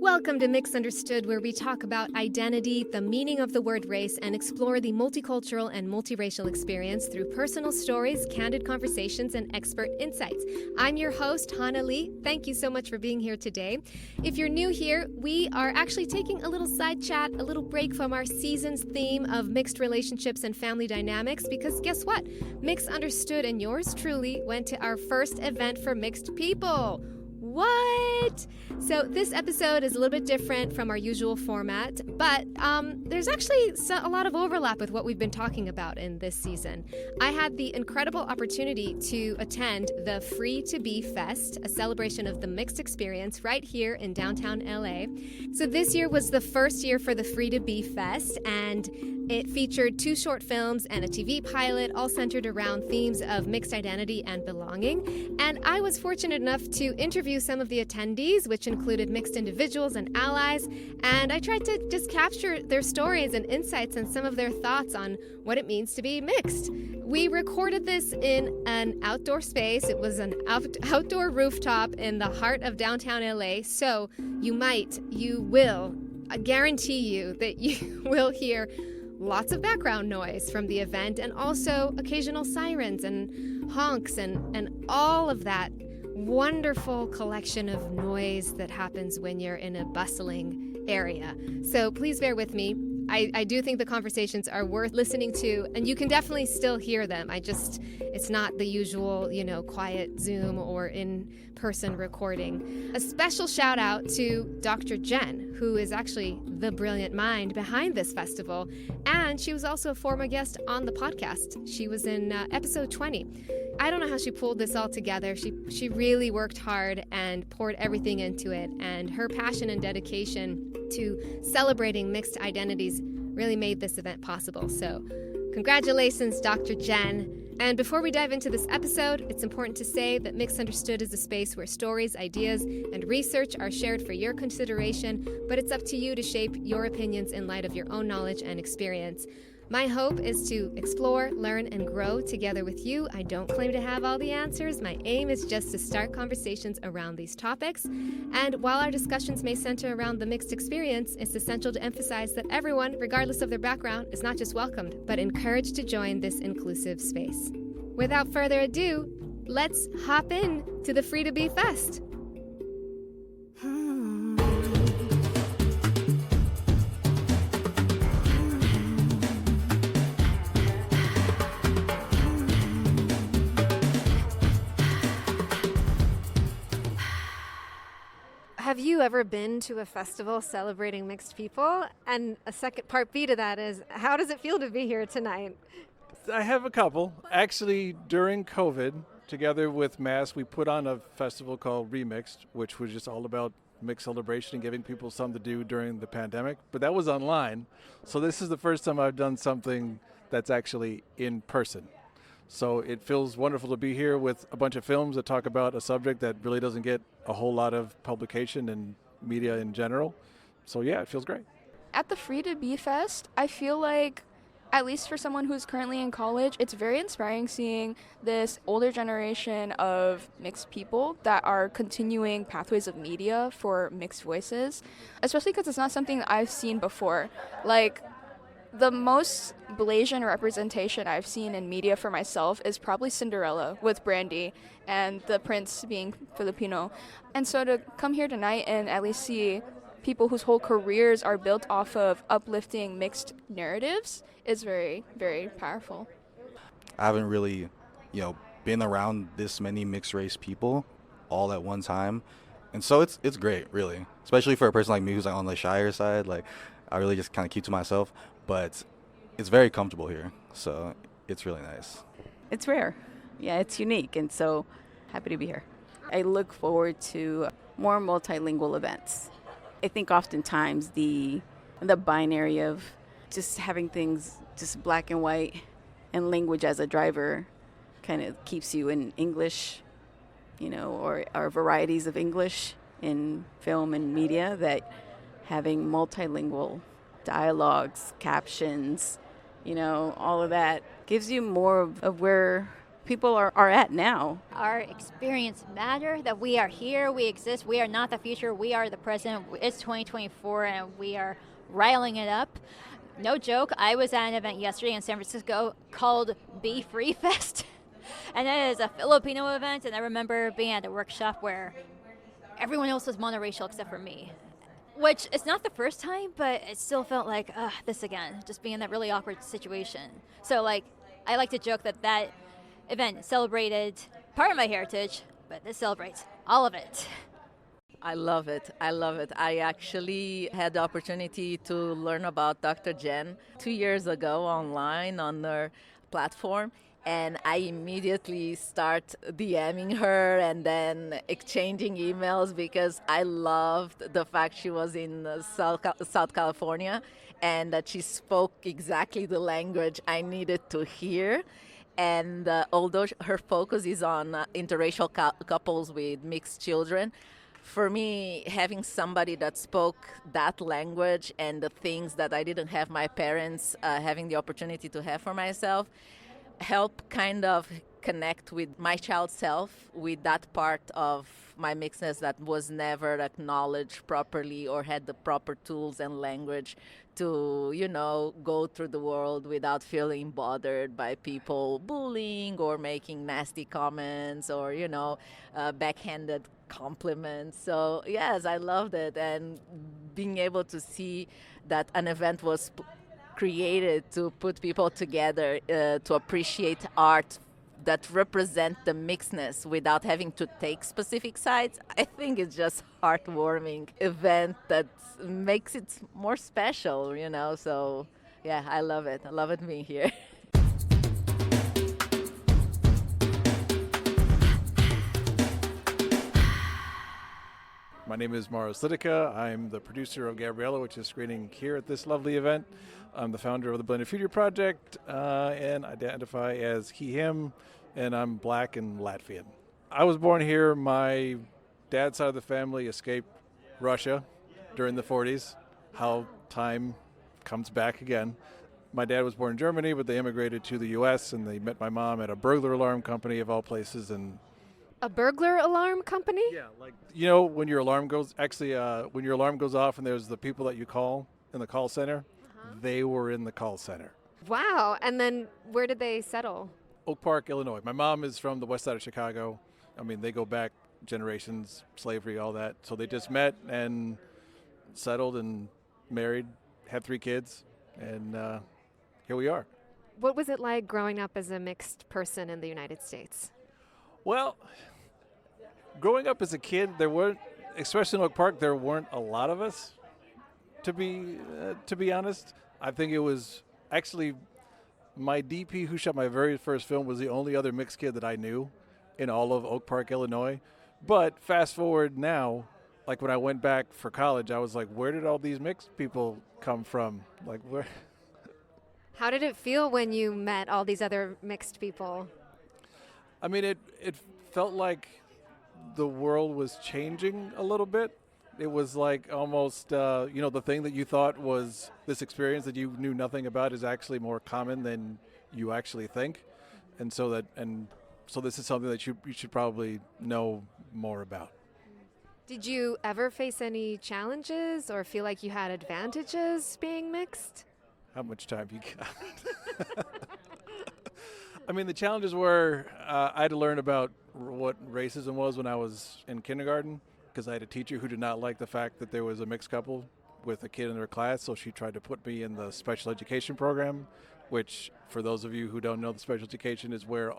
Welcome to Mixunderstood, where we talk about identity, the meaning of the word race, and explore the multicultural and multiracial experience through personal stories, candid conversations, and expert insights. I'm your host, Hanna-Lee. Thank you so much for being here today. If you're new here, we are actually taking a little side chat, a little break from our season's theme of mixed relationships and family dynamics, because guess what? Mixunderstood and yours truly went to our first event for mixed people. What? So this episode is a little bit different from our usual format, but there's actually a lot of overlap with what we've been talking about in this season. I had the incredible opportunity to attend the Free to Be Fest, a celebration of the mixed experience right here in downtown LA. So this year was the first year for the Free to Be Fest, and it featured 2 short films and a TV pilot, all centered around themes of mixed identity and belonging. And I was fortunate enough to interview some of the attendees, which included mixed individuals and allies, and I tried to just capture their stories and insights and some of their thoughts on what it means to be mixed. We recorded this in an outdoor space. It was an outdoor rooftop in the heart of downtown LA, so I guarantee you that you will hear lots of background noise from the event, and also occasional sirens and honks and all of that wonderful collection of noise that happens when you're in a bustling area. So please bear with me. I do think the conversations are worth listening to, and you can definitely still hear them. It's not the usual, quiet Zoom or in-person recording. A special shout out to Dr. Jen, who is actually the brilliant mind behind this festival, and she was also a former guest on the podcast. She was in episode 20. I don't know how she pulled this all together. She really worked hard and poured everything into it, and her passion and dedication to celebrating mixed identities really made this event possible. So congratulations, Dr. Jen. And before we dive into this episode, it's important to say that Mixunderstood is a space where stories, ideas, and research are shared for your consideration, but it's up to you to shape your opinions in light of your own knowledge and experience. My hope is to explore, learn, and grow together with you. I don't claim to have all the answers. My aim is just to start conversations around these topics. And while our discussions may center around the mixed experience, it's essential to emphasize that everyone, regardless of their background, is not just welcomed, but encouraged to join this inclusive space. Without further ado, let's hop in to the Free to Be Fest. Have you ever been to a festival celebrating mixed people? And a second part B to that is, how does it feel to be here tonight? I have a couple. Actually, during COVID, together with Mass, we put on a festival called Remixed, which was just all about mixed celebration and giving people something to do during the pandemic. But that was online. So this is the first time I've done something that's actually in person. So it feels wonderful to be here with a bunch of films that talk about a subject that really doesn't get a whole lot of publication and media in general. So yeah, it feels great. At the Free to Be Fest, I feel like, at least for someone who's currently in college, it's very inspiring seeing this older generation of mixed people that are continuing pathways of media for mixed voices, especially because it's not something that I've seen before. Like, the most Blasian representation I've seen in media for myself is probably Cinderella with Brandy and the prince being Filipino. And so to come here tonight and at least see people whose whole careers are built off of uplifting mixed narratives is very, very powerful. I haven't really, been around this many mixed race people all at one time. And so it's great, really. Especially for a person like me who's on the shyer side. Like, I really just kind of keep to myself. But it's very comfortable here, so it's really nice. It's rare. Yeah, it's unique, and so happy to be here. I look forward to more multilingual events. I think oftentimes the binary of just having things just black and white and language as a driver kind of keeps you in English, or varieties of English in film and media, that having multilingual dialogues, captions, all of that gives you more of where people are at now. Our experience matter, that we are here, we exist, we are not the future, we are the present. It's 2024 and we are riling it up. No joke, I was at an event yesterday in San Francisco called Be Free Fest. And it is a Filipino event, and I remember being at a workshop where everyone else was monoracial except for me. Which is not the first time, but it still felt like, this again, just being in that really awkward situation. So like, I like to joke that event celebrated part of my heritage, but this celebrates all of it. I love it. I love it. I actually had the opportunity to learn about Dr. Jen 2 years ago online on their platform. And I immediately start DMing her and then exchanging emails because I loved the fact she was in South California and that she spoke exactly the language I needed to hear. And although her focus is on interracial couples with mixed children, for me, having somebody that spoke that language and the things that I didn't have my parents having the opportunity to have for myself, help kind of connect with my child self, with that part of my mixedness that was never acknowledged properly or had the proper tools and language to, go through the world without feeling bothered by people bullying or making nasty comments or, backhanded compliments. So, yes, I loved it. And being able to see that an event was created to put people together to appreciate art that represent the mixedness without having to take specific sides, I think it's just heartwarming event that makes it more special, So, yeah, I love it. I love it being here. My name is Mauro Slitica. I'm the producer of Gabriella, which is screening here at this lovely event. I'm the founder of the Blended Future Project and identify as he, him, and I'm Black and Latvian. I was born here. My dad's side of the family escaped Russia during the 40s. How time comes back again. My dad was born in Germany, but they immigrated to the U.S. and they met my mom at a burglar alarm company of all places. And A burglar alarm company? yeah, like when your alarm goes when your alarm goes off and there's the people that you call in the call center, they were in the call center. Wow. And then where did they settle? Oak Park, Illinois. My mom is from the west side of Chicago. I mean, they go back generations, slavery, all that. So they just met and settled and married, had 3 kids, and here we are. What was it like growing up as a mixed person in the United States? Well, growing up as a kid, there weren't, especially in Oak Park, there weren't a lot of us. To be honest, I think it was actually my DP who shot my very first film was the only other mixed kid that I knew in all of Oak Park, Illinois. But fast forward now, like when I went back for college, I was like, where did all these mixed people come from? Like where? How did it feel when you met all these other mixed people? I mean, it felt like the world was changing a little bit. It was like almost, the thing that you thought was this experience that you knew nothing about is actually more common than you actually think. And so this is something that you should probably know more about. Did you ever face any challenges or feel like you had advantages being mixed? How much time you got? I mean, the challenges were I had to learn about what racism was when I was in kindergarten because I had a teacher who did not like the fact that there was a mixed couple with a kid in their class, so she tried to put me in the special education program, which, for those of you who don't know, the special education is where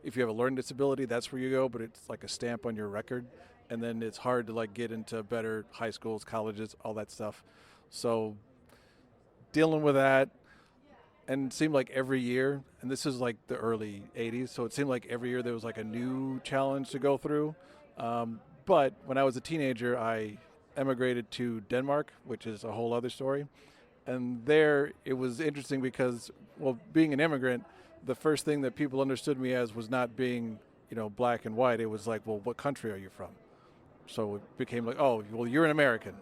if you have a learning disability, that's where you go, but it's like a stamp on your record, and then it's hard to get into better high schools, colleges, all that stuff. So dealing with that, and it seemed like every year, and this is like the early 80s, so it seemed like every year there was like a new challenge to go through. But when I was a teenager, I emigrated to Denmark, which is a whole other story. And there it was interesting because, being an immigrant, the first thing that people understood me as was not being, black and white. It was like, well, what country are you from? So it became like, oh, well, you're an American.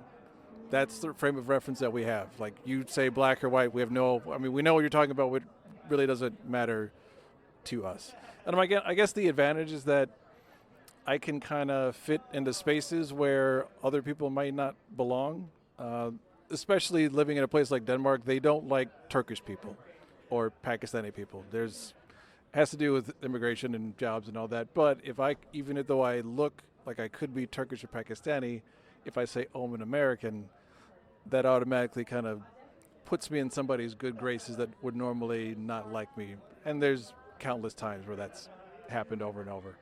That's the frame of reference that we have. Like, you say black or white, we know what you're talking about. It really doesn't matter to us. And I guess the advantage is that I can kind of fit into spaces where other people might not belong. Especially living in a place like Denmark, they don't like Turkish people or Pakistani people. Has to do with immigration and jobs and all that. But even though I look like I could be Turkish or Pakistani, if I say, oh, I'm an American, that automatically kind of puts me in somebody's good graces that would normally not like me. And there's countless times where that's happened over and over.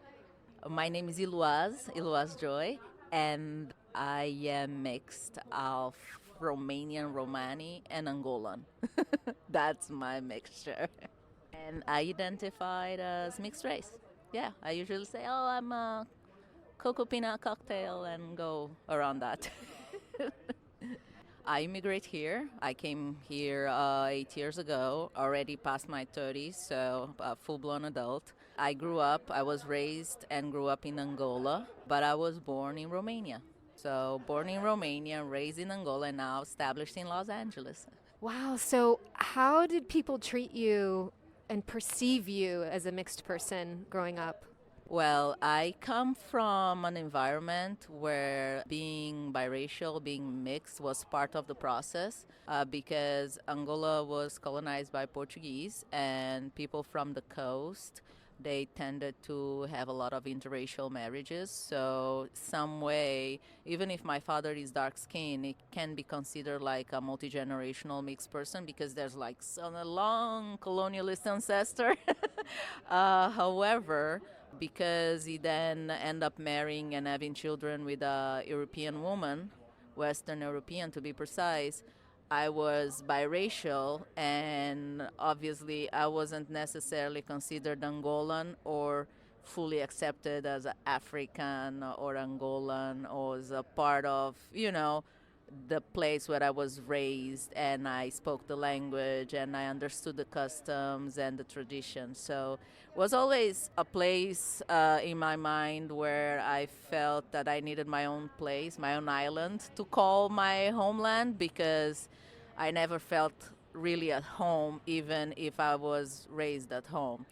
My name is Iluaz Joy, and I am mixed of Romanian, Romani, and Angolan. That's my mixture. And I identified as mixed race. Yeah, I usually say, oh, I'm a cocoa peanut cocktail and go around that. I immigrate here. I came here 8 years ago, already past my 30s, so a full-blown adult. I was raised and grew up in Angola, but I was born in Romania. So born in Romania, raised in Angola, and now established in Los Angeles. Wow. So how did people treat you and perceive you as a mixed person growing up? Well, I come from an environment where being biracial, being mixed was part of the process because Angola was colonized by Portuguese, and people from the coast, they tended to have a lot of interracial marriages. So some way, even if my father is dark skinned, it can be considered like a multi-generational mixed person because there's like a long colonialist ancestor. However, because he then ended up marrying and having children with a European woman, Western European to be precise, I was biracial, and obviously I wasn't necessarily considered Angolan or fully accepted as African or Angolan or as a part of, the place where I was raised, and I spoke the language and I understood the customs and the traditions. So it was always a place in my mind where I felt that I needed my own place, my own island to call my homeland, because I never felt really at home, even if I was raised at home.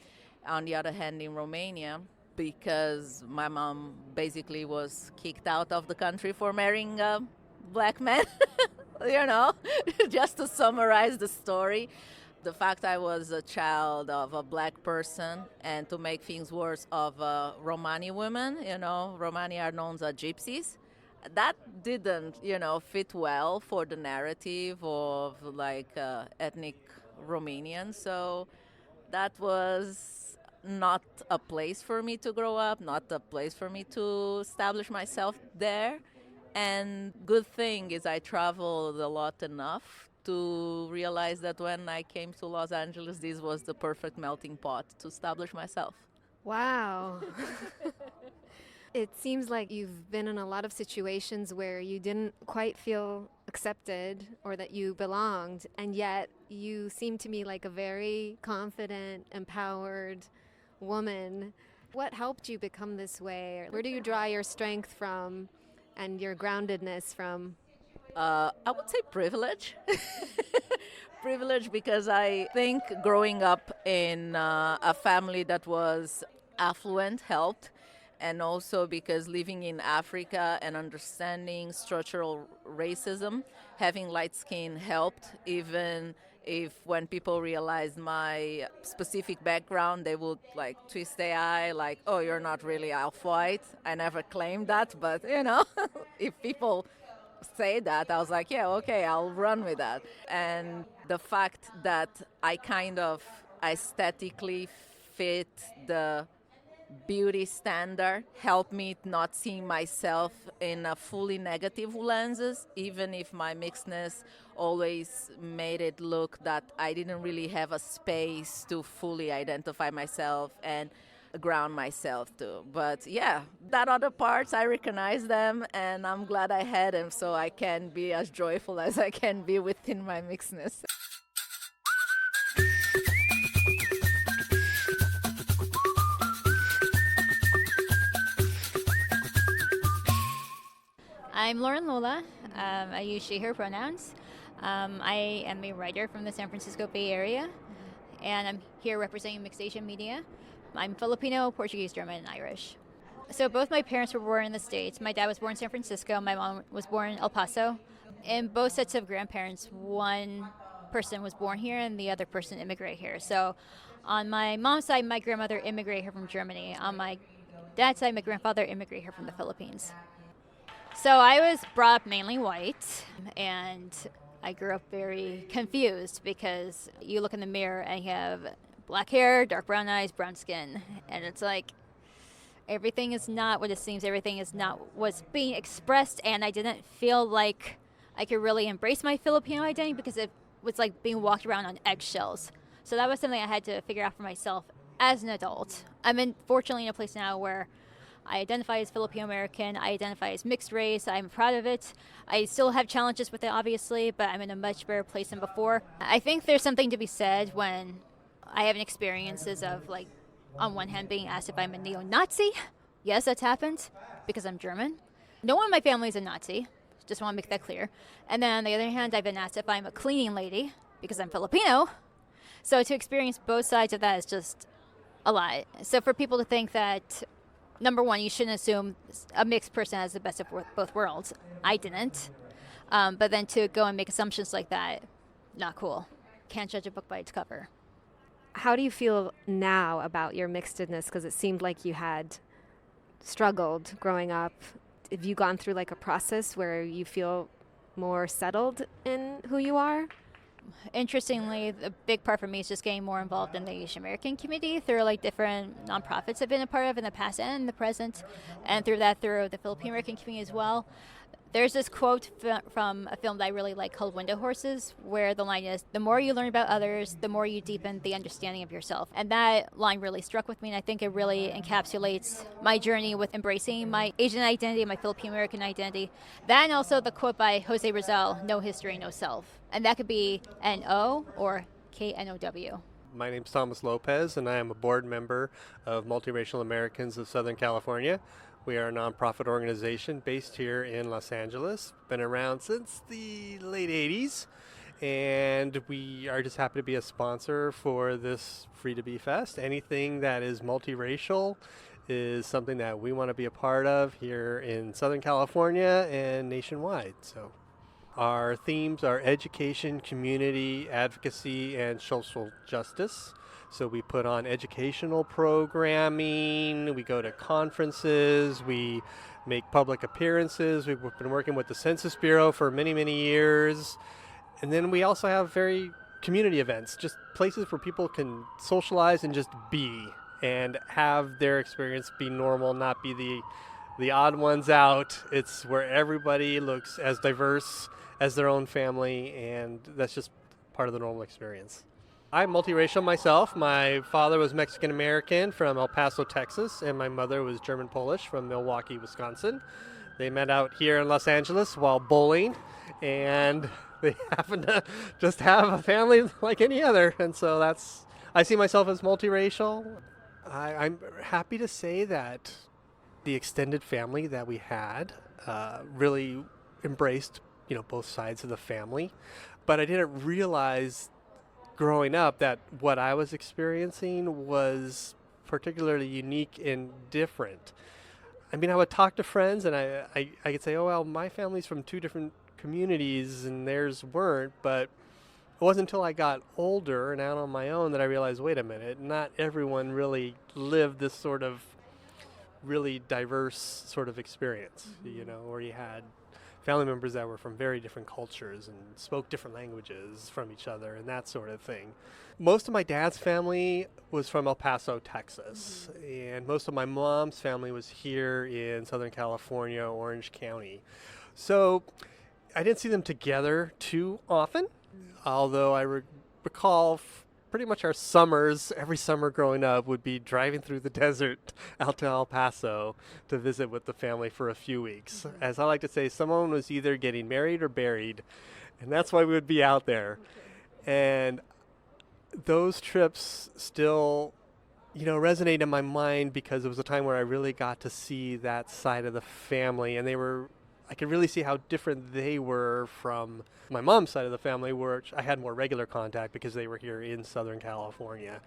On the other hand, in Romania, because my mom basically was kicked out of the country for marrying black men, just to summarize the story. The fact I was a child of a black person, and to make things worse, of Romani women, Romani are known as gypsies. That didn't, fit well for the narrative of ethnic Romanian. So that was not a place for me to grow up, not a place for me to establish myself there. And good thing is I traveled a lot enough to realize that when I came to Los Angeles, this was the perfect melting pot to establish myself. Wow. It seems like you've been in a lot of situations where you didn't quite feel accepted or that you belonged, and yet you seem to me like a very confident, empowered woman. What helped you become this way? Where do you draw your strength from and your groundedness from? I would say privilege. Privilege, because I think growing up in a family that was affluent helped, and also because living in Africa and understanding structural racism, having light skin helped, even if when people realized my specific background, they would twist their eye like, oh, you're not really off-white. I never claimed that, but if people say that, I was like, yeah, okay, I'll run with that. And the fact that I kind of aesthetically fit the beauty standard helped me not seeing myself in a fully negative lenses, even if my mixedness always made it look that I didn't really have a space to fully identify myself and ground myself to. But yeah, that other parts, I recognize them, and I'm glad I had them so I can be as joyful as I can be within my mixedness. I'm Lauren Lola. I use she, her pronouns. I am a writer from the San Francisco Bay Area, and I'm here representing Mixed Asian Media. I'm Filipino, Portuguese, German, and Irish. So both my parents were born in the States. My dad was born in San Francisco. My mom was born in El Paso. In both sets of grandparents, one person was born here and the other person immigrated here. So on my mom's side, my grandmother immigrated here from Germany. On my dad's side, my grandfather immigrated here from the Philippines. So I was brought up mainly white, and I grew up very confused because you look in the mirror and you have black hair, dark brown eyes, brown skin, and it's like everything is not what it seems, everything is not what's being expressed, and I didn't feel like I could really embrace my Filipino identity because it was like being walked around on eggshells. So that was something I had to figure out for myself as an adult. Fortunately in a place now where I identify as Filipino American, I identify as mixed race, I'm proud of it. I still have challenges with it, obviously, but I'm in a much better place than before. I think there's something to be said when I have experiences of, like, on one hand, being asked if I'm a neo-Nazi. Yes, that's happened because I'm German. No one in my family is a Nazi. Just want to make that clear. And then on the other hand, I've been asked if I'm a cleaning lady because I'm Filipino. So to experience both sides of that is just a lot. So for people to think that, number one, you shouldn't assume a mixed person has the best of both worlds. I didn't. But then to go and make assumptions like that, not cool. Can't judge a book by its cover. How do you feel now about your mixedness? Because it seemed like you had struggled growing up. Have you gone through like a process where you feel more settled in who you are? Interestingly, the big part for me is just getting more involved in the Asian American community through like different nonprofits I've been a part of in the past and in the present, and through the Filipino American community as well. There's this quote from a film that I really like called Window Horses, where the line is, the more you learn about others, the more you deepen the understanding of yourself. And that line really struck with me, and I think it really encapsulates my journey with embracing my Asian identity, my Filipino American identity. That, and also the quote by Jose Rizal, no history, no self. And that could be N-O or K-N-O-W. My name's Thomas Lopez, and I am a board member of Multiracial Americans of Southern California. We are a nonprofit organization based here in Los Angeles. Been around since the late 80s, and we are just happy to be a sponsor for this Free to Be Fest. Anything that is multiracial is something that we want to be a part of here in Southern California and nationwide. So our themes are education, community, advocacy, and social justice. So we put on educational programming, we go to conferences, we make public appearances. We've been working with the Census Bureau for many, many years. And then we also have very community events, just places where people can socialize and just be and have their experience be normal, not be the odd ones out. It's where everybody looks as diverse as their own family, and that's just part of the normal experience. I'm multiracial myself. My father was Mexican American from El Paso, Texas, and my mother was German Polish from Milwaukee, Wisconsin. They met out here in Los Angeles while bowling, and they happen to just have a family like any other. And so I see myself as multiracial. I'm happy to say that the extended family that we had really embraced, both sides of the family. But I didn't realize growing up that what I was experiencing was particularly unique and different. I mean, I would talk to friends and I could say, oh, well, my family's from two different communities and theirs weren't, but it wasn't until I got older and out on my own that I realized, wait a minute, not everyone really lived this sort of really diverse sort of experience, where you had family members that were from very different cultures and spoke different languages from each other and that sort of thing. Most of my dad's family was from El Paso, Texas, and most of my mom's family was here in Southern California, Orange County. So I didn't see them together too often, although I recall pretty much our summers, every summer growing up, would be driving through the desert out to El Paso to visit with the family for a few weeks. As I like to say, someone was either getting married or buried, and that's why we would be out there. And those trips still, resonate in my mind because it was a time where I really got to see that side of the family, and they were I could really see how different they were from my mom's side of the family, which I had more regular contact because they were here in Southern California.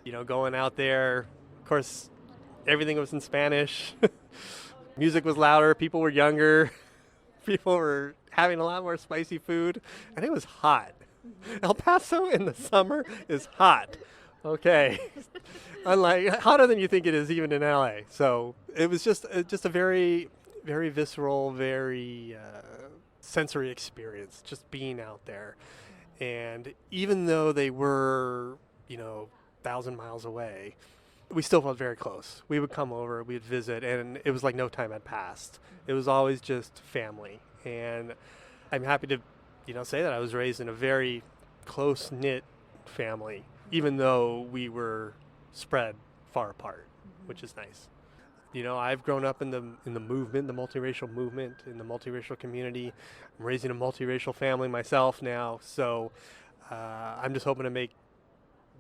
You know, going out there, of course, everything was in Spanish. Music was louder, people were younger, people were having a lot more spicy food, and it was hot. El Paso in the summer is hot. Okay. Unlike hotter than you think it is even in LA. So it was just a very, very visceral, very sensory experience, just being out there. And even though they were, 1,000 miles away, we still felt very close. We would come over, we'd visit, and it was like no time had passed. It was always just family. And I'm happy to, say that I was raised in a very close-knit family, even though we were spread far apart, which is nice. I've grown up in the movement, the multiracial movement, in the multiracial community. I'm raising a multiracial family myself now, so I'm just hoping to make,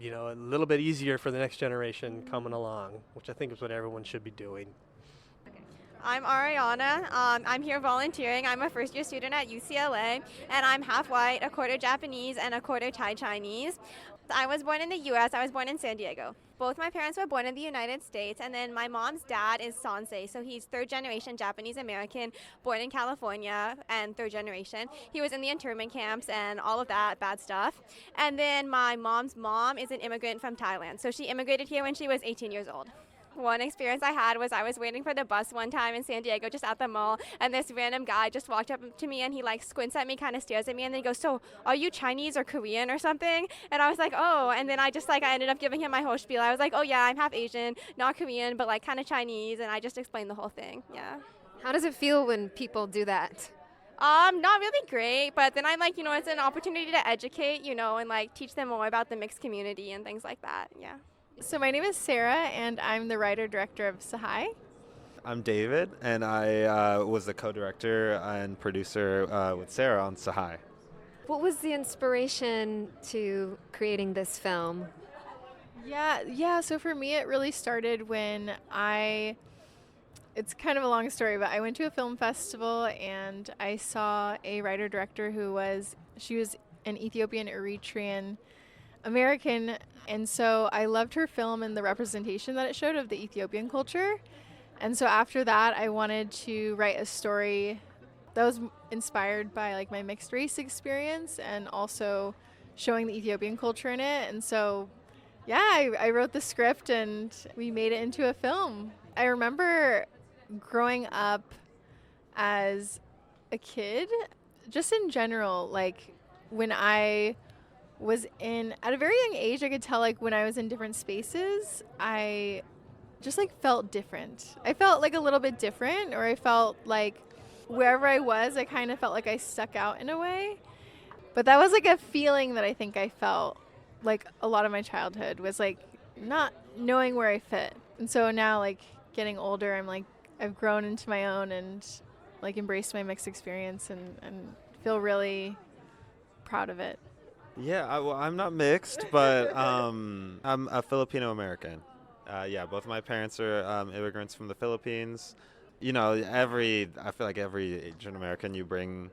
a little bit easier for the next generation coming along, which I think is what everyone should be doing. I'm Ariana. I'm here volunteering. I'm a first-year student at UCLA, and I'm half white, a quarter Japanese, and a quarter Thai Chinese. I was born in the U.S. I was born in San Diego. Both my parents were born in the United States, and then my mom's dad is Sansei, so he's third-generation Japanese-American, born in California, and third generation. He was in the internment camps and all of that bad stuff. And then my mom's mom is an immigrant from Thailand, so she immigrated here when she was 18 years old. One experience I had was I was waiting for the bus one time in San Diego, just at the mall, and this random guy just walked up to me and he squints at me, kind of stares at me, and then he goes, "So, are you Chinese or Korean or something?" And I was like, "Oh," and then I just I ended up giving him my whole spiel. I was like, "Oh yeah, I'm half Asian, not Korean, but kind of Chinese," and I just explained the whole thing. Yeah. How does it feel when people do that? Not really great, but then I'm it's an opportunity to educate, and teach them more about the mixed community and things like that. Yeah. So my name is Sarah, and I'm the writer-director of Sahai. I'm David, and I was the co-director and producer with Sarah on Sahai. What was the inspiration to creating this film? Yeah. So for me, it really started when it's kind of a long story, but I went to a film festival and I saw a writer-director she was an Ethiopian Eritrean American, and so I loved her film and the representation that it showed of the Ethiopian culture. And so after that, I wanted to write a story that was inspired by my mixed race experience and also showing the Ethiopian culture in it. And so, I wrote the script and we made it into a film. I remember growing up as a kid, just in general, when I was at a very young age, I could tell when I was in different spaces, I just felt different. I felt a little bit different, or I felt wherever I was, I kind of felt I stuck out in a way. But that was a feeling that I think I felt a lot of my childhood was not knowing where I fit. And so now getting older, I'm I've grown into my own and embraced my mixed experience and feel really proud of it. Yeah, I'm not mixed, but I'm a Filipino American. Both my parents are immigrants from the Philippines. I feel like every Asian American, you bring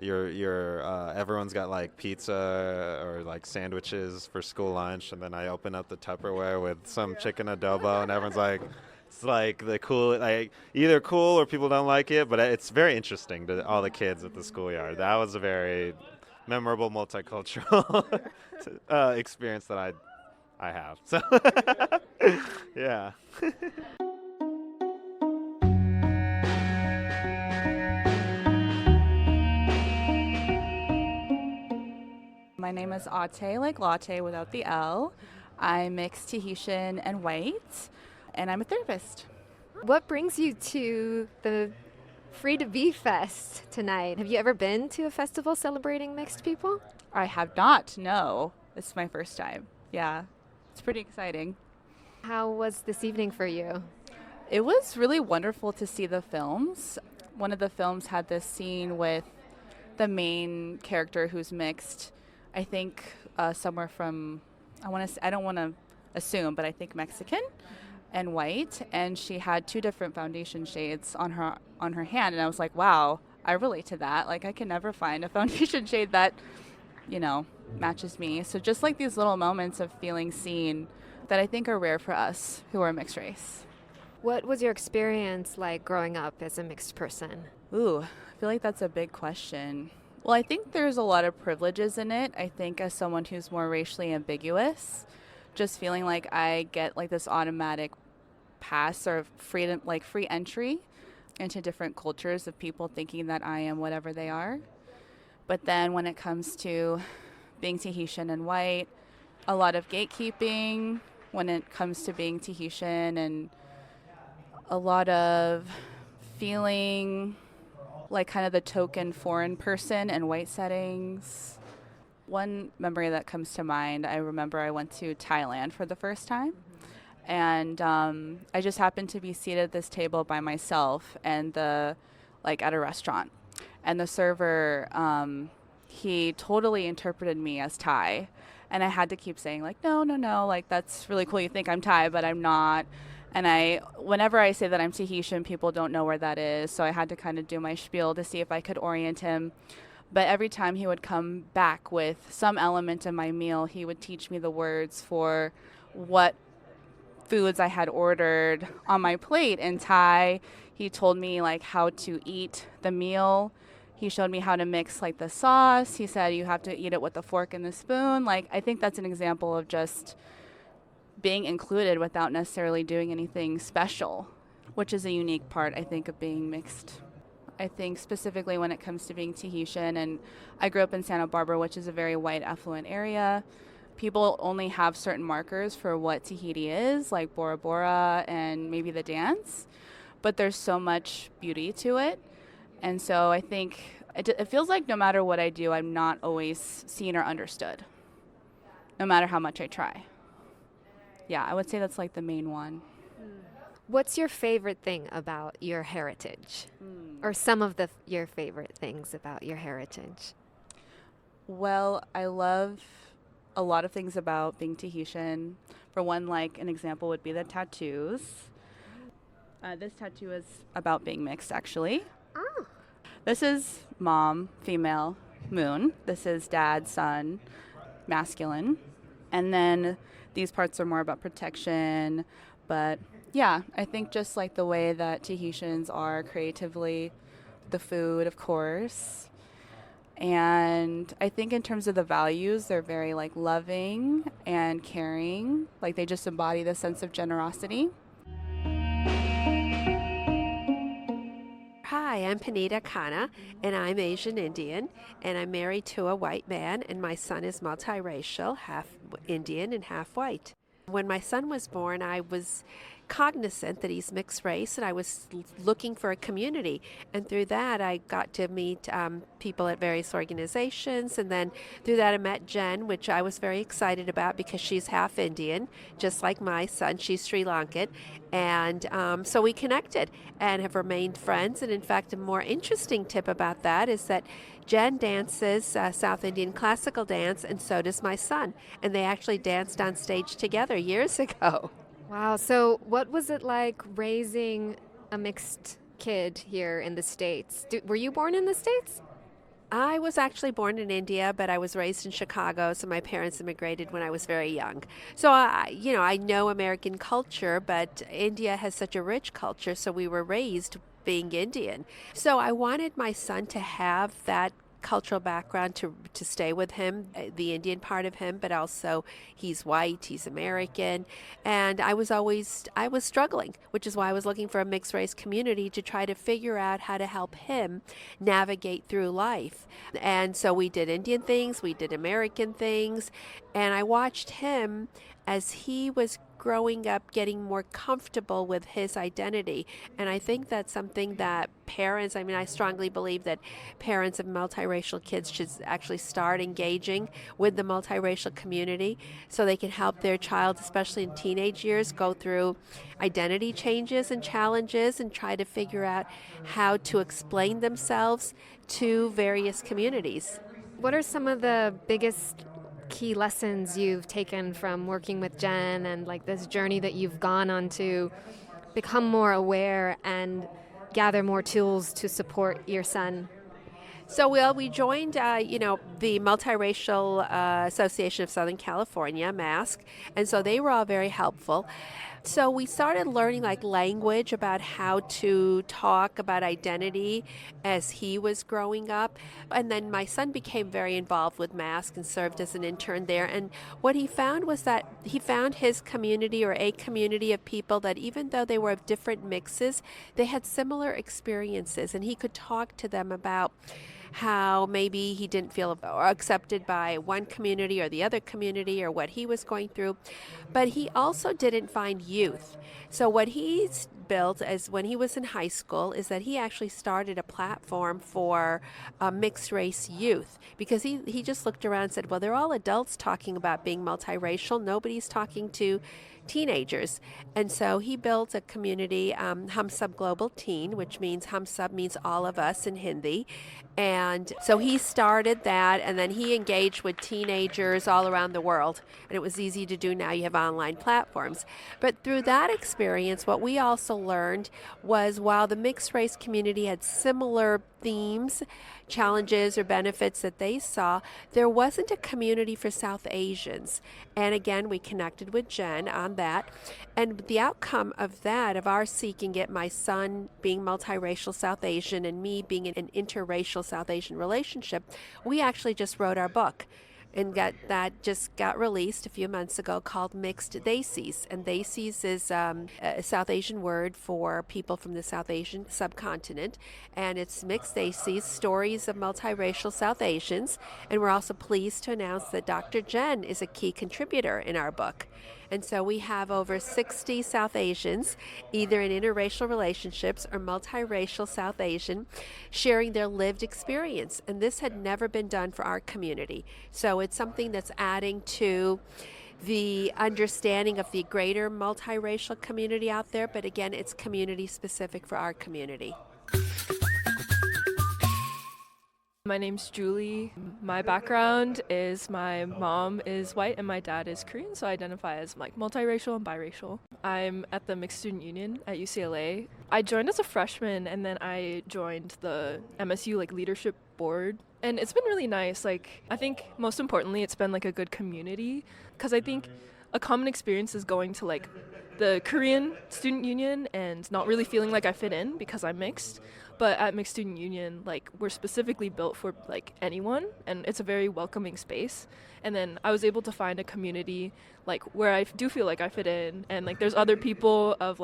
your everyone's got pizza or sandwiches for school lunch, and then I open up the Tupperware with some chicken adobo, and everyone's it's the cool, either cool or people don't like it, but it's very interesting to all the kids at the schoolyard. That was a very memorable multicultural experience that I have. So yeah. My name is Ate, like latte without the L. I'm mixed Tahitian and white, and I'm a therapist. What brings you to the Free to Be Fest tonight? Have you ever been to a festival celebrating mixed people? I have not, no. This is my first time. Yeah, it's pretty exciting. How was this evening for you? It was really wonderful to see the films. One of the films had this scene with the main character who's mixed, I think somewhere from, I don't want to assume, but I think Mexican and white, and she had two different foundation shades on her hand, and I was like, wow, I relate to that. Like, I can never find a foundation shade that, matches me. So just like these little moments of feeling seen that I think are rare for us who are mixed race. What was your experience like growing up as a mixed person? Ooh, I feel like that's a big question. Well, I think there's a lot of privileges in it. I think as someone who's more racially ambiguous, just feeling like I get like this automatic pass or freedom, like free entry into different cultures of people thinking that I am whatever they are. But then when it comes to being Tahitian and white, a lot of gatekeeping when it comes to being Tahitian, and a lot of feeling like kind of the token foreign person in white settings. One memory that comes to mind, I remember I went to Thailand for the first time. And I just happened to be seated at this table by myself and at a restaurant. And the server, he totally interpreted me as Thai. And I had to keep saying no, like that's really cool. You think I'm Thai, but I'm not. And whenever I say that I'm Tahitian, people don't know where that is. So I had to kind of do my spiel to see if I could orient him. But every time he would come back with some element of my meal, he would teach me the words for what foods I had ordered on my plate in Thai. He told me how to eat the meal. He showed me how to mix the sauce. He said you have to eat it with a fork and a spoon. I think that's an example of just being included without necessarily doing anything special, which is a unique part, I think, of being mixed. I think specifically when it comes to being Tahitian, and I grew up in Santa Barbara, which is a very white, affluent area. People only have certain markers for what Tahiti is, like Bora Bora and maybe the dance, but there's so much beauty to it. And so I think it feels like no matter what I do, I'm not always seen or understood, no matter how much I try. Yeah, I would say that's the main one. What's your favorite thing about your heritage? Or some of your favorite things about your heritage? Well, I love a lot of things about being Tahitian. For one, an example would be the tattoos. This tattoo is about being mixed, actually. Oh. This is mom, female, moon. This is dad, son, masculine. And then these parts are more about protection. But yeah, I think just the way that Tahitians are creatively, the food, of course. And I think in terms of the values, they're very loving and caring. They just embody the sense of generosity. Hi, I'm Panita Khanna, and I'm Asian Indian, and I'm married to a white man, and my son is multiracial, half Indian and half white. When my son was born, I was cognizant that he's mixed race, and I was looking for a community. And through that, I got to meet people at various organizations. And then through that, I met Jen, which I was very excited about because she's half Indian, just like my son. She's Sri Lankan. And so we connected and have remained friends. And in fact, a more interesting tip about that is that Jen dances South Indian classical dance, and so does my son. And they actually danced on stage together years ago. Wow. So what was it like raising a mixed kid here in the States? Were you born in the States? I was actually born in India, but I was raised in Chicago, so my parents immigrated when I was very young. So, I know American culture, but India has such a rich culture, so we were raised being Indian. So I wanted my son to have that cultural background to stay with him, the Indian part of him, but also he's white, he's American, and I was struggling, which is why I was looking for a mixed race community to try to figure out how to help him navigate through life. And so we did Indian things, we did American things, and I watched him as he was growing up, getting more comfortable with his identity. And I think that's something that parents, I strongly believe that parents of multiracial kids should actually start engaging with the multiracial community so they can help their child, especially in teenage years, go through identity changes and challenges and try to figure out how to explain themselves to various communities. What are some of the biggest key lessons you've taken from working with Jen and this journey that you've gone on to become more aware and gather more tools to support your son? So, we joined, the Multiracial Association of Southern California, MASC, and so they were all very helpful. So we started learning language about how to talk about identity as he was growing up. And then my son became very involved with MASC and served as an intern there. And what he found was that he found his community, or a community of people, that even though they were of different mixes, they had similar experiences, and he could talk to them about how maybe he didn't feel accepted by one community or the other community, or what he was going through. But he also didn't find youth. So what he's built as when he was in high school is that he actually started a platform for mixed race youth, because he just looked around and said, well, they're all adults talking about being multiracial. Nobody's talking to teenagers. And so he built a community, Hum Sub Global Teen, which means Hum Sub means all of us in Hindi. And so he started that, and then he engaged with teenagers all around the world. And it was easy to do now. You have online platforms. But through that experience, what we also learned was while the mixed race community had similar themes, challenges, or benefits that they saw, there wasn't a community for South Asians. And again, we connected with Jen on that. And the outcome of that, of our seeking it, my son being multiracial South Asian and me being in an interracial South Asian relationship, we actually just wrote our book. And that just got released a few months ago, called Mixed Desis. And Desis is a South Asian word for people from the South Asian subcontinent. And it's Mixed Desis, stories of multiracial South Asians. And we're also pleased to announce that Dr. Jen is a key contributor in our book. And so we have over 60 South Asians, either in interracial relationships or multiracial South Asian, sharing their lived experience. And this had never been done for our community. So it's something that's adding to the understanding of the greater multiracial community out there. But again, it's community specific for our community. My name's Julie. My background is my mom is white and my dad is Korean, so I identify as multiracial and biracial. I'm at the Mixed Student Union at UCLA. I joined as a freshman, and then I joined the MSU leadership board, and it's been really nice. I think most importantly, it's been a good community, because I think a common experience is going to the Korean Student Union and not really feeling like I fit in because I'm mixed. But at Mixed Student Union, we're specifically built for anyone, and it's a very welcoming space. And then I was able to find a community where I do feel like I fit in, and there's other people of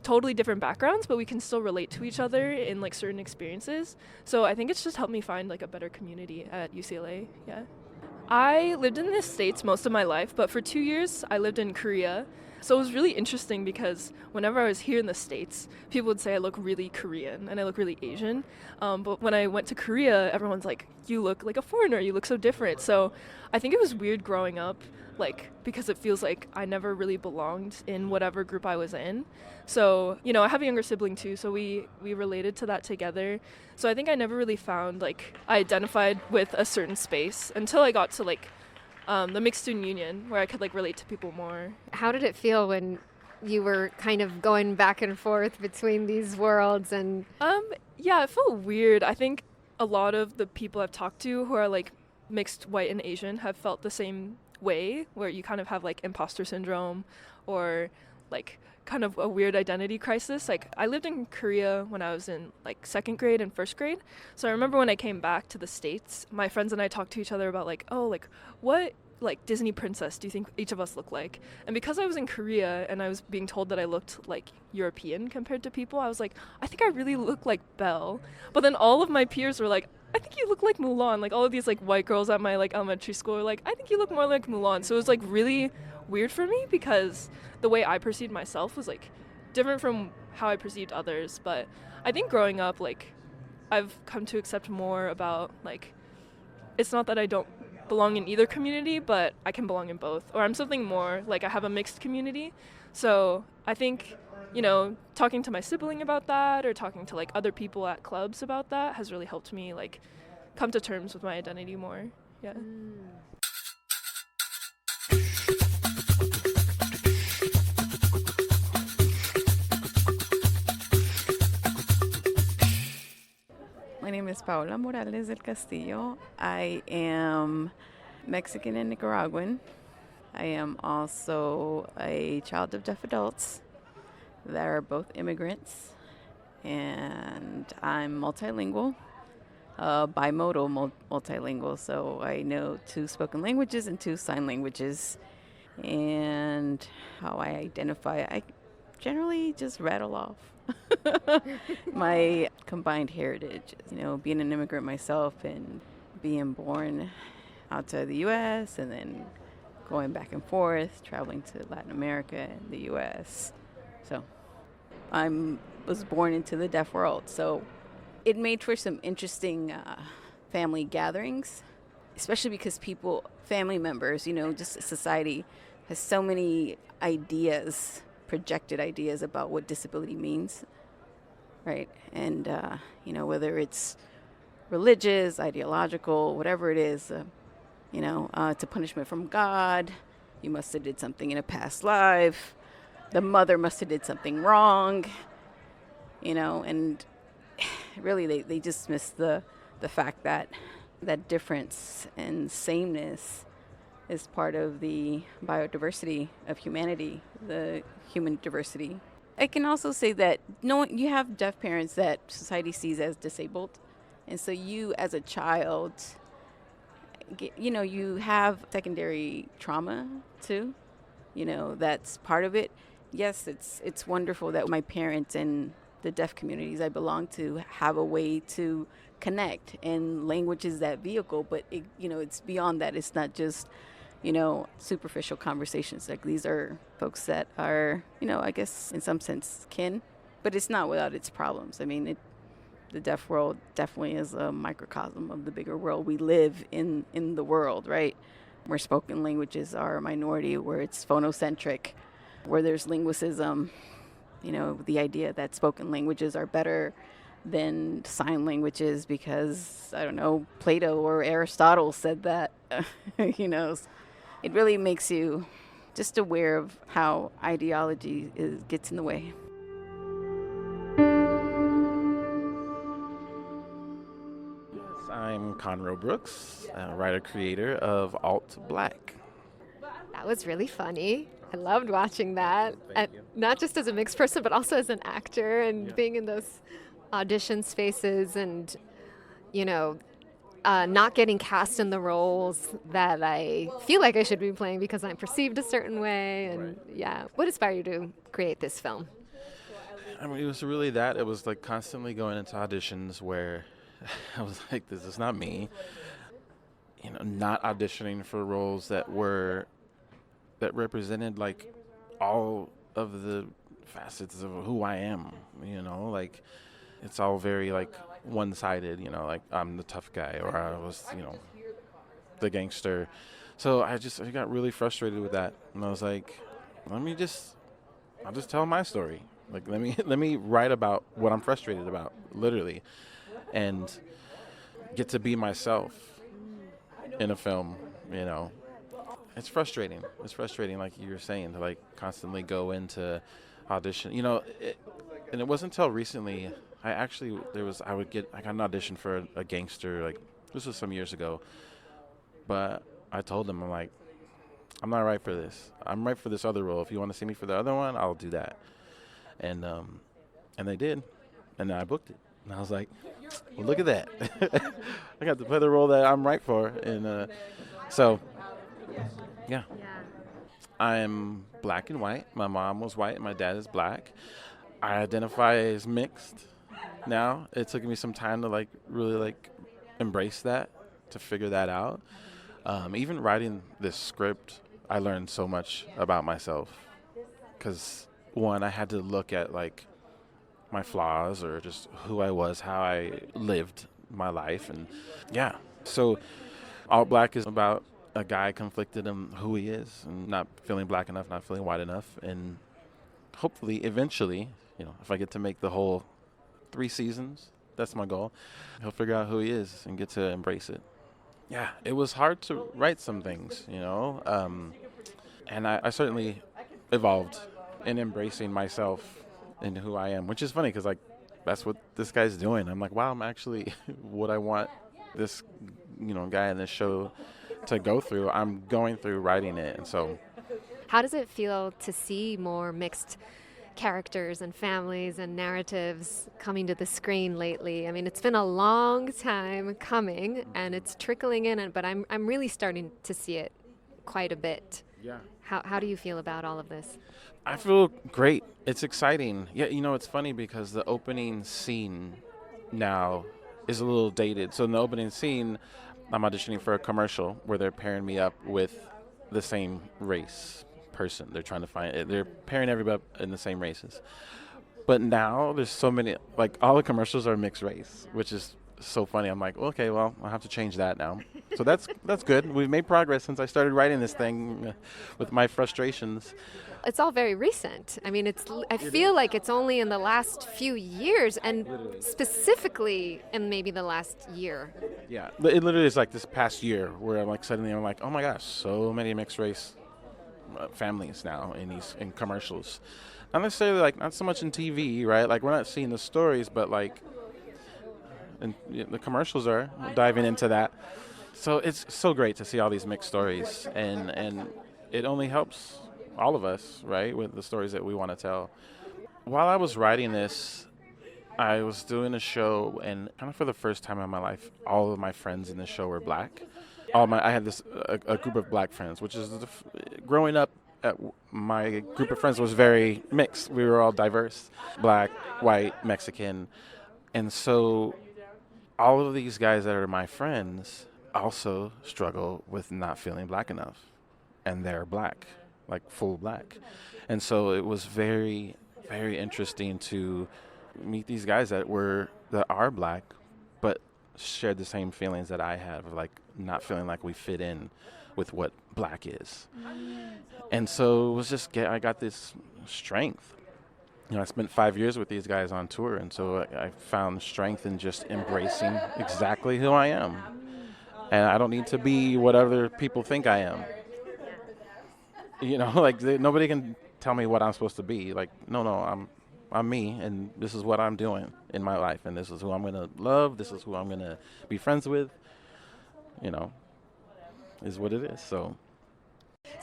totally different backgrounds, but we can still relate to each other in certain experiences. So I think it's just helped me find a better community at UCLA. Yeah. I lived in the States most of my life, but for 2 years I lived in Korea. So it was really interesting because whenever I was here in the States, people would say I look really Korean and I look really Asian. But when I went to Korea, everyone's like, you look like a foreigner, you look so different. So I think it was weird growing up, because it feels like I never really belonged in whatever group I was in. So, I have a younger sibling too, so we related to that together. So I think I never really found, I identified with a certain space until I got to, the Mixed Student Union, where I could relate to people more. How did it feel when you were kind of going back and forth between these worlds? And yeah, it felt weird. I think a lot of the people I've talked to who are mixed white and Asian have felt the same way, where you kind of have imposter syndrome or kind of a weird identity crisis. I lived in Korea when I was in second grade and first grade. So I remember when I came back to the States, my friends and I talked to each other about what Disney princess do you think each of us look like? And because I was in Korea and I was being told that I looked European compared to people, I was I think I really look like Belle. But then all of my peers were I think you look like Mulan. All of these white girls at my elementary school were I think you look more like Mulan. So it was really weird for me because the way I perceived myself was different from how I perceived others. But I think growing up, I've come to accept more about it's not that I don't belong in either community, but I can belong in both, or I'm something more. I have a mixed community. So I think talking to my sibling about that, or talking to other people at clubs about that, has really helped me come to terms with my identity more. Yeah. My name is Paola Morales del Castillo. I am Mexican and Nicaraguan. I am also a child of deaf adults that are both immigrants. And I'm multilingual, bimodal multilingual. So I know 2 spoken languages and 2 sign languages. And how I identify, I generally just rattle off my combined heritage. You know, being an immigrant myself and being born outside the U.S. and then going back and forth, traveling to Latin America and the U.S. So I was born into the deaf world. So it made for some interesting family gatherings, especially because family members, you know, just society has so many ideas, projected ideas about what disability means, right? And, you know, whether it's religious, ideological, whatever it is, you know, it's a punishment from God. You must have did something in a past life. The mother must have did something wrong, you know, and really they just miss the fact that that difference and sameness is part of the biodiversity of humanity, the human diversity. I can also say that you have deaf parents that society sees as disabled, and so you as a child, you know, you have secondary trauma too. You know, that's part of it. Yes, it's wonderful that my parents and the deaf communities I belong to have a way to connect, and language is that vehicle, but you know, it's beyond that. It's not just, you know, superficial conversations. Like, these are folks that are, you know, I guess in some sense kin, but it's not without its problems. I mean, the deaf world definitely is a microcosm of the bigger world. We live in the world, right? Where spoken languages are a minority, where it's phonocentric, where there's linguicism, you know, the idea that spoken languages are better than sign languages because, I don't know, Plato or Aristotle said that, you know. It really makes you just aware of how ideology gets in the way. I'm Conroe Brooks, writer-creator of Alt Black. That was really funny. I loved watching that. Thank you. Not just as a mixed person, but also as an actor and being in those audition spaces and, you know, not getting cast in the roles that I feel like I should be playing because I'm perceived a certain way. And yeah, what inspired you to create this film? I mean, it was really that. It was like constantly going into auditions where I was like, this is not me. You know, not auditioning for roles that represented like all of the facets of who I am, you know, like it's all very like one-sided, you know, like I'm the tough guy or I was, you know, the gangster. So I got really frustrated with that. And I was like, I'll just tell my story. Like, let me write about what I'm frustrated about, literally, and get to be myself in a film, you know. It's frustrating. It's frustrating, like you were saying, to like constantly go into audition. You know, and it wasn't until recently I got an audition for a gangster. Like, this was some years ago, but I told them, I'm like, I'm not right for this. I'm right for this other role. If you want to see me for the other one, I'll do that. And they did, and then I booked it. And I was like, well, look at that. I got to play the role that I'm right for. And so, yeah. I'm black and white. My mom was white and my dad is black. I identify as mixed now. It took me some time to like really like embrace that, to figure that out. Even writing this script, I learned so much about myself. Because, one, I had to look at like my flaws or just who I was, how I lived my life. And yeah, so Alt Black is about a guy conflicted in who he is and not feeling black enough, not feeling white enough. And hopefully, eventually, you know, if I get to make the whole 3 seasons, that's my goal, he'll figure out who he is and get to embrace it. Yeah, it was hard to write some things, you know, and I certainly evolved in embracing myself and who I am, which is funny because, like, that's what this guy's doing. I'm like, wow, I'm actually what I want this, guy in this show to go through. I'm going through writing it. And so How does it feel to see more mixed characters and families and narratives coming to the screen lately? I mean, it's been a long time coming and it's trickling in, but I'm really starting to see it quite a bit. Yeah. How do you feel about all of this? I feel great. It's exciting. Yeah, it's funny because the opening scene now is a little dated. So in the opening scene, I'm auditioning for a commercial where they're pairing me up with the same race person. They're pairing everybody up in the same races. But now there's so many, like all the commercials are mixed race, which is so funny. I'm like, okay, well, I'll have to change that now. So that's good. We've made progress since I started writing this thing with my frustrations. It's all very recent. I mean, I feel like it's only in the last few years, and specifically in maybe the last year. Yeah, it literally is like this past year where I'm like suddenly I'm like, oh my gosh, so many mixed race families now in commercials. Not necessarily like not so much in TV, right? Like we're not seeing the stories, but like the commercials are diving into that. So it's so great to see all these mixed stories, and it only helps all of us, right, with the stories that we want to tell. While I was writing this, I was doing a show, and kind of for the first time in my life, all of my friends in the show were black. I had a group of black friends, which is growing up. My group of friends was very mixed. We were all diverse, black, white, Mexican, and so all of these guys that are my friends also struggle with not feeling black enough, and they're black, like full black. And so it was very, very interesting to meet these guys that are black, but shared the same feelings that I have of like not feeling like we fit in with what black is. And so it was just, I got this strength. I spent 5 years with these guys on tour, and so I found strength in just embracing exactly who I am. And I don't need to be what other people think I am. Like nobody can tell me what I'm supposed to be. Like, no, I'm me, and this is what I'm doing in my life, and this is who I'm going to love, this is who I'm going to be friends with, is what it is. So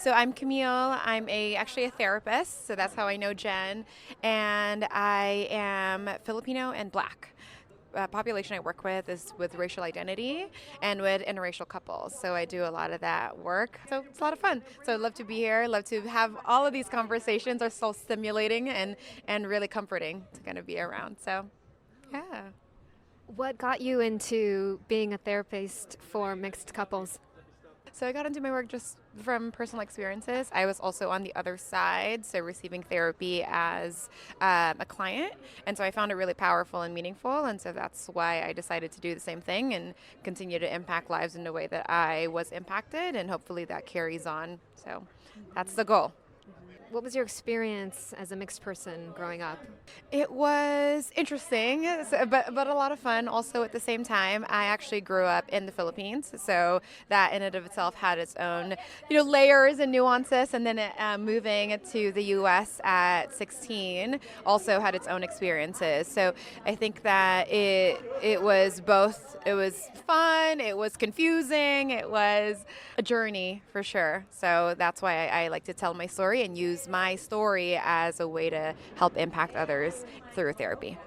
I'm Camille. I'm actually a therapist, so that's how I know Jen. And I am Filipino and black. Population I work with is with racial identity and with interracial couples. So I do a lot of that work. So it's a lot of fun. So I'd love to be here. Love to have all of these conversations are so stimulating and really comforting to kind of be around. So, yeah. What got you into being a therapist for mixed couples? So I got into my work just from personal experiences. I was also on the other side, so receiving therapy as a client. And so I found it really powerful and meaningful. And so that's why I decided to do the same thing and continue to impact lives in the way that I was impacted. And hopefully that carries on. So that's the goal. What was your experience as a mixed person growing up? It was interesting, but a lot of fun also at the same time. I actually grew up in the Philippines, so that in and of itself had its own, layers and nuances. And then moving to the U.S. at 16 also had its own experiences. So I think that it was both. It was fun. It was confusing. It was a journey for sure. So that's why I like to tell my story and use my story as a way to help impact others through therapy.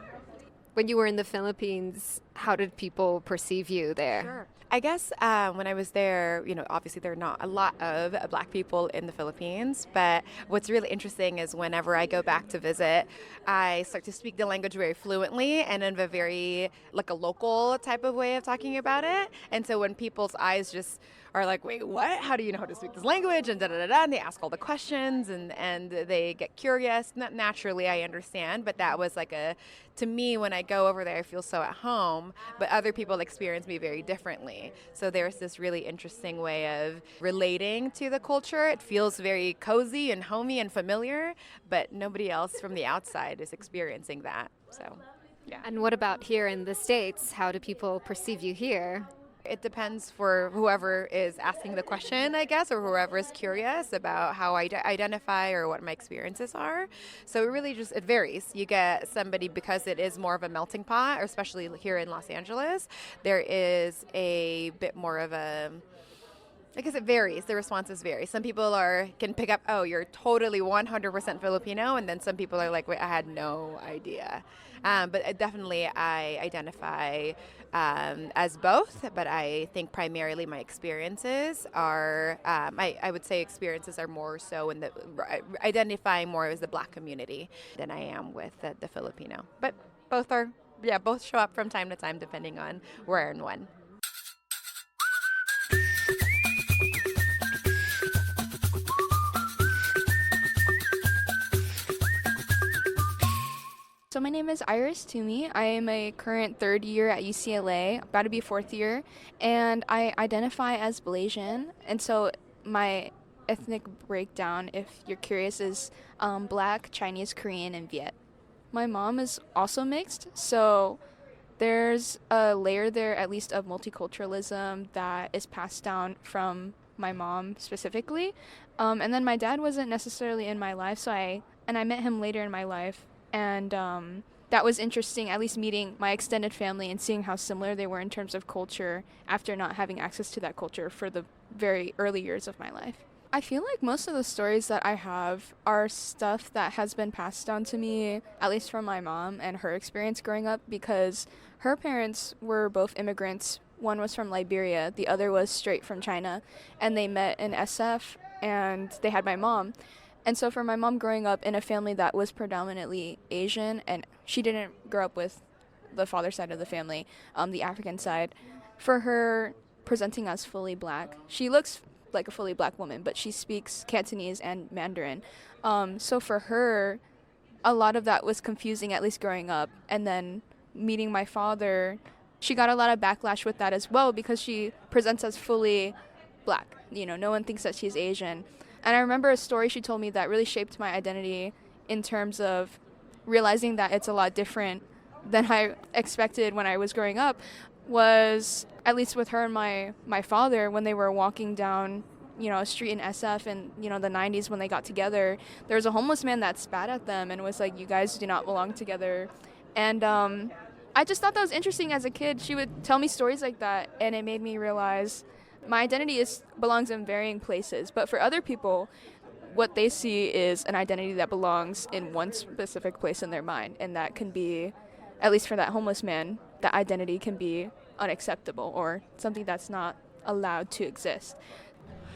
When you were in the Philippines, how did people perceive you there? Sure. I guess when I was there, obviously there are not a lot of black people in the Philippines, but what's really interesting is whenever I go back to visit, I start to speak the language very fluently and in a very, like a local type of way of talking about it. And so when people's eyes just are like, wait, what? How do you know how to speak this language? And and they ask all the questions and they get curious. Not naturally, I understand, but that was to me, when I go over there, I feel so at home, but other people experience me very differently. So there's this really interesting way of relating to the culture. It feels very cozy and homey and familiar, but nobody else from the outside is experiencing that. So, yeah. And what about here in the States? How do people perceive you here? It depends for whoever is asking the question, I guess, or whoever is curious about how I identify or what my experiences are. So it really just, it varies. You get somebody, because it is more of a melting pot, especially here in Los Angeles, there is a bit more of a, I guess it varies. The responses vary. Some people can pick up, oh, you're totally 100% Filipino, and then some people are like, wait, I had no idea. But definitely I identify as both, but I think primarily my experiences are, I would say experiences are more so in the, identifying more as the Black community than I am with the Filipino. But both are, yeah, both show up from time to time depending on where and when. So my name is Iris Toomey. I am a current third year at UCLA, about to be fourth year, and I identify as Malaysian. And so my ethnic breakdown, if you're curious, is Black, Chinese, Korean, and Viet. My mom is also mixed, so there's a layer there at least of multiculturalism that is passed down from my mom specifically. And then my dad wasn't necessarily in my life, so I met him later in my life. And that was interesting, at least meeting my extended family and seeing how similar they were in terms of culture after not having access to that culture for the very early years of my life. I feel like most of the stories that I have are stuff that has been passed down to me, at least from my mom and her experience growing up, because her parents were both immigrants. One was from Liberia, the other was straight from China, and they met in SF, and they had my mom. And so for my mom growing up in a family that was predominantly Asian, and she didn't grow up with the father side of the family, the African side, for her presenting as fully Black, she looks like a fully Black woman, but she speaks Cantonese and Mandarin. So for her, a lot of that was confusing, at least growing up. And then meeting my father, she got a lot of backlash with that as well because she presents as fully Black. You know, no one thinks that she's Asian. And I remember a story she told me that really shaped my identity in terms of realizing that it's a lot different than I expected when I was growing up, was at least with her and my father, when they were walking down, you know, a street in SF in, you know, the 90s when they got together, there was a homeless man that spat at them and was like, you guys do not belong together. And I just thought that was interesting as a kid. She would tell me stories like that, and it made me realize my identity belongs in varying places, but for other people, what they see is an identity that belongs in one specific place in their mind, and that can be, at least for that homeless man, that identity can be unacceptable or something that's not allowed to exist.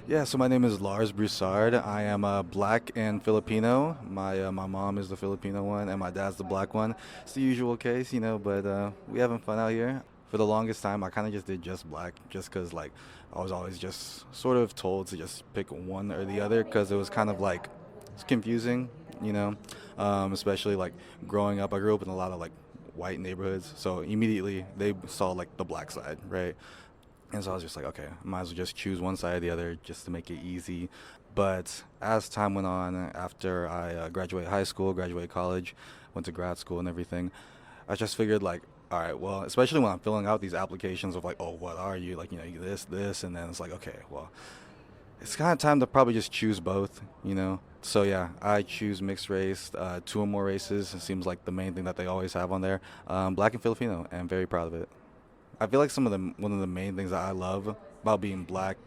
Yeah, so my name is Lars Broussard. I am Black and Filipino. My mom is the Filipino one, and my dad's the Black one. It's the usual case, you know, but we having fun out here. For the longest time, I kind of just did just Black, just because, like, I was always just sort of told to just pick one or the other, because it was kind of, like, it's confusing, you know, especially, like, growing up. I grew up in a lot of, like, white neighborhoods, so immediately they saw, like, the Black side, right? And so I was just like, okay, might as well just choose one side or the other just to make it easy. But as time went on, after I graduated high school, graduated college, went to grad school and everything, I just figured, like, all right, well, especially when I'm filling out these applications of, like, oh, what are you? Like, you know, this, and then it's like, okay, well, it's kind of time to probably just choose both, you know? So, yeah, I choose mixed race, 2 or more races. It seems like the main thing that they always have on there. Black and Filipino, and I'm very proud of it. I feel like one of the main things that I love about being Black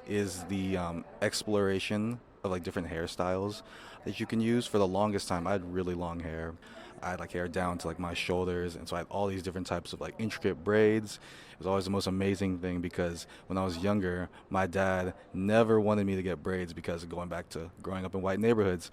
is the exploration of, like, different hairstyles that you can use. For the longest time, I had really long hair. I had, like, hair down to, like, my shoulders, and so I had all these different types of, like, intricate braids. It was always the most amazing thing, because when I was younger, my dad never wanted me to get braids, because going back to growing up in white neighborhoods,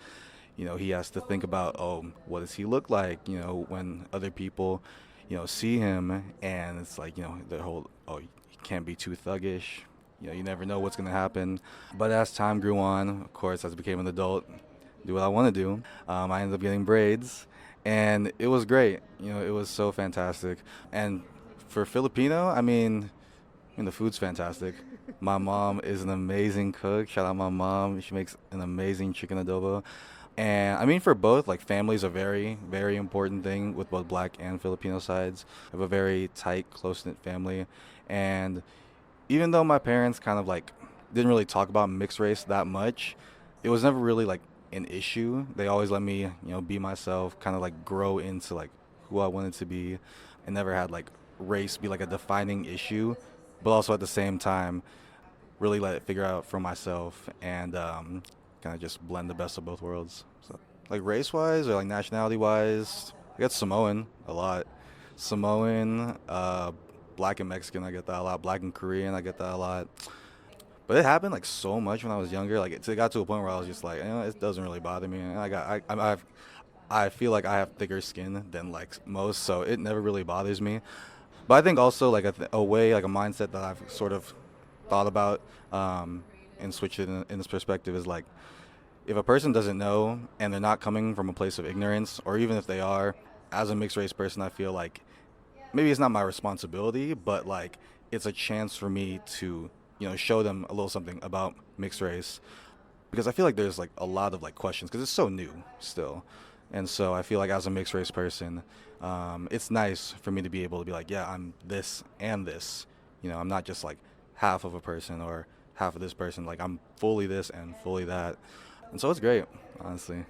you know, he has to think about, oh, what does he look like, you know, when other people, you know, see him, and it's like, you know, the whole, oh, you can't be too thuggish, you know, you never know what's going to happen. But as time grew on, of course, as I became an adult, do what I want to do, I ended up getting braids, and it was great. You know, it was so fantastic. And for Filipino, I mean, the food's fantastic. My mom is an amazing cook. Shout out my mom. She makes an amazing chicken adobo. And I mean, for both, like, family is a very, very important thing with both Black and Filipino sides. I have a very tight, close-knit family. And, even though my parents kind of like didn't really talk about mixed race that much, it was never really like an issue. They always let me, be myself, kind of like grow into like who I wanted to be. I never had like race be like a defining issue, but also at the same time, really let it figure out for myself and kind of just blend the best of both worlds. So, like race-wise or like nationality-wise, I get Samoan a lot. Samoan, Black and Mexican, I get that a lot. Black and Korean, I get that a lot. But it happened like so much when I was younger. Like it got to a point where I was just like, it doesn't really bother me. And I feel like I have thicker skin than like most, so it never really bothers me. But I think also like a way, like a mindset that I've sort of thought about and switch it in this perspective is like, if a person doesn't know and they're not coming from a place of ignorance, or even if they are, as a mixed race person, I feel like maybe it's not my responsibility, but like it's a chance for me to show them a little something about mixed race, because I feel like there's like a lot of like questions because it's so new still. And so I feel like as a mixed race person, it's nice for me to be able to be like, yeah, I'm this and this. I'm not just like half of a person or half of this person. Like I'm fully this and fully that. And so it's great, honestly.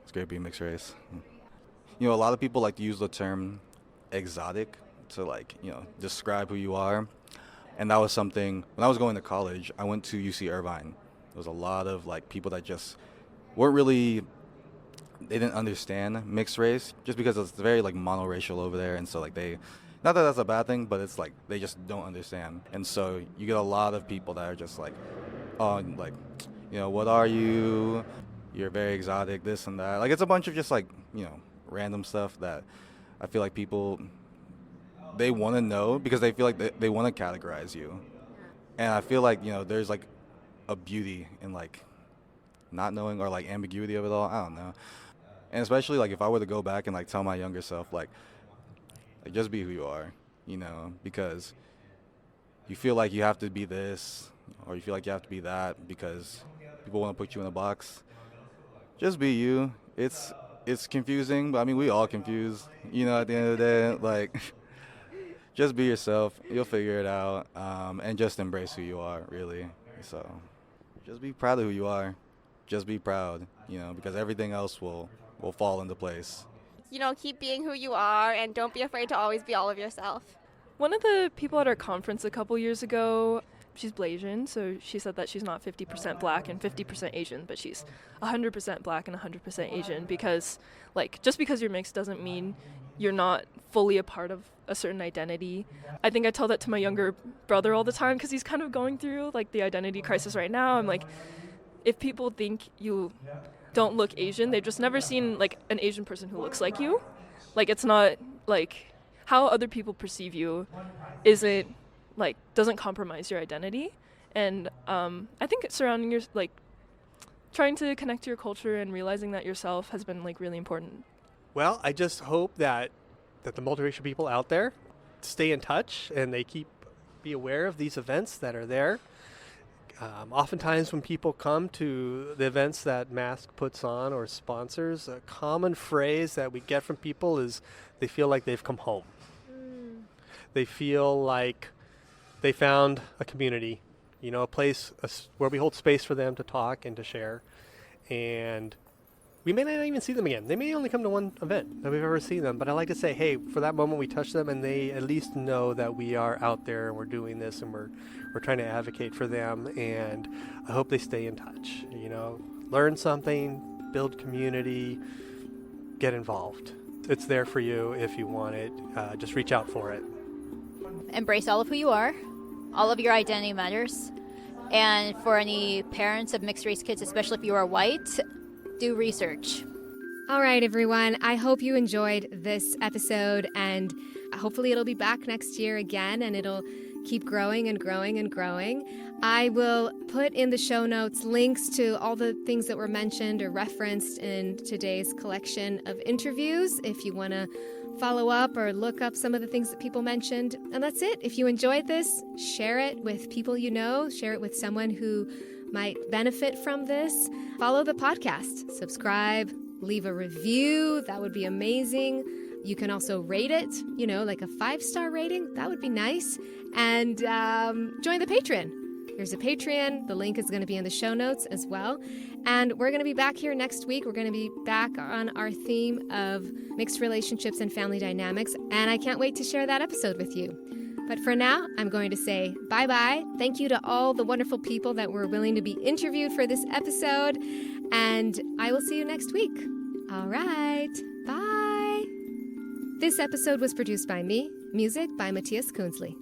It's great being mixed race. A lot of people like to use the term exotic to like, describe who you are. And that was something, when I was going to college, I went to UC Irvine. There was a lot of like people that just weren't really, they didn't understand mixed race just because it's very like monoracial over there. And so like not that that's a bad thing, but it's like they just don't understand. And so you get a lot of people that are just like, oh, like, what are you? You're very exotic, this and that. Like it's a bunch of just like, random stuff that I feel like people, they want to know because they feel like they want to categorize you. And I feel like, there's like a beauty in like not knowing, or like ambiguity of it all. I don't know. And especially like if I were to go back and like tell my younger self, like just be who you are, because you feel like you have to be this or you feel like you have to be that because people want to put you in a box. Just be you. It's confusing, but I mean, we all confused, at the end of the day. Like, just be yourself. You'll figure it out, and just embrace who you are, really. So just be proud of who you are. Just be proud, because everything else will fall into place. Keep being who you are and don't be afraid to always be all of yourself. One of the people at our conference a couple years ago, she's Blasian, so she said that she's not 50% black and 50% Asian, but she's 100% black and 100% Asian because, like, just because you're mixed doesn't mean you're not fully a part of a certain identity. I think I tell that to my younger brother all the time because he's kind of going through, like, the identity crisis right now. I'm like, if people think you don't look Asian, they've just never seen, like, an Asian person who looks like you. Like, it's not, like, how other people perceive you isn't, like, doesn't compromise your identity. And I think surrounding your, like, trying to connect to your culture and realizing that yourself has been, like, really important. Well, I just hope that the multiracial people out there stay in touch and they be aware of these events that are there. Oftentimes when people come to the events that Mask puts on or sponsors, a common phrase that we get from people is they feel like they've come home. They feel like they found a community, a place where we hold space for them to talk and to share. And we may not even see them again. They may only come to one event that we've ever seen them. But I like to say, hey, for that moment we touch them and they at least know that we are out there and we're doing this and we're trying to advocate for them. And I hope they stay in touch, learn something, build community, get involved. It's there for you if you want it. Just reach out for it. Embrace all of who you are. All of your identity matters. And for any parents of mixed race kids, especially if you are white, do research. All right, everyone. I hope you enjoyed this episode, and hopefully it'll be back next year again, and it'll keep growing and growing and growing. I will put in the show notes links to all the things that were mentioned or referenced in today's collection of interviews if you want to follow up or look up some of the things that people mentioned. And that's it. If you enjoyed this, share it with people you know, share it with someone who might benefit from this. Follow the podcast, subscribe, leave a review. That would be amazing. You can also rate it, like a 5-star rating. That would be nice. And join the Patreon. There's a Patreon. The link is going to be in the show notes as well. And we're going to be back here next week. We're going to be back on our theme of mixed relationships and family dynamics. And I can't wait to share that episode with you. But for now, I'm going to say bye-bye. Thank you to all the wonderful people that were willing to be interviewed for this episode. And I will see you next week. All right. Bye. This episode was produced by me. Music by Matthias Kunzli.